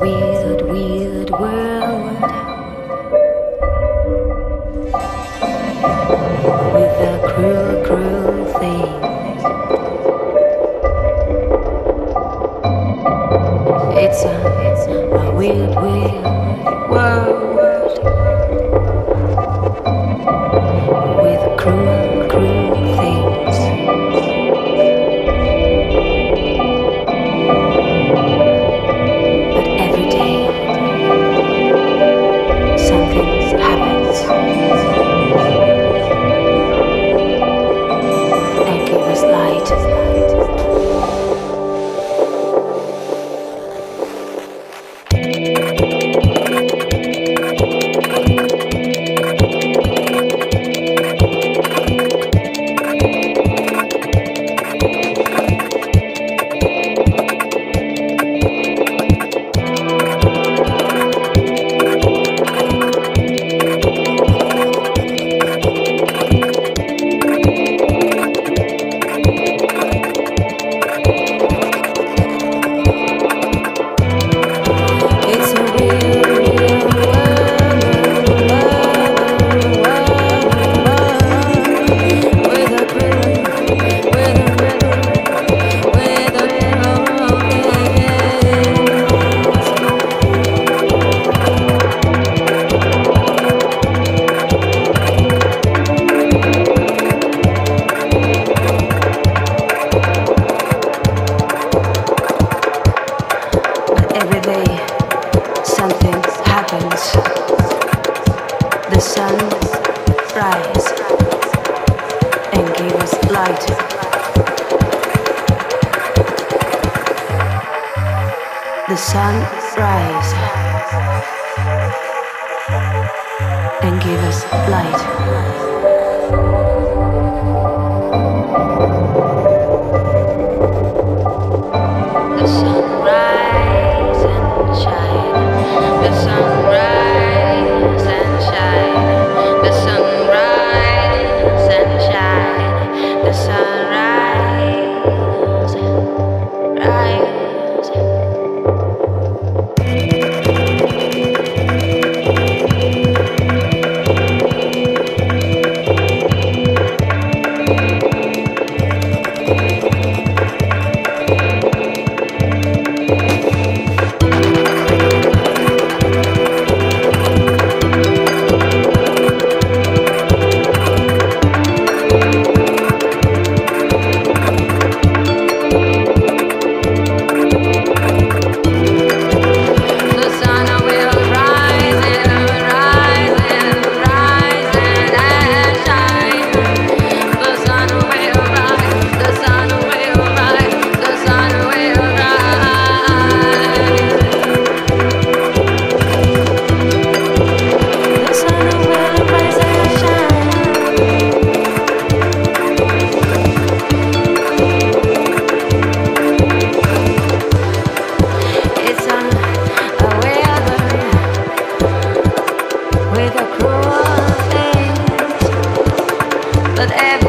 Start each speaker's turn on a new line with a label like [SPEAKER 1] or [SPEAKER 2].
[SPEAKER 1] weird, weird world with the cruel, cruel things. It's a weird, weird world with cruel, cruel things. But every day something happens and give us light. The sun rise and give us light. The sun rise and give us light. The sun rise and shine. The sun rise and shine. The sun rise and shine. The sun rise and rise. But every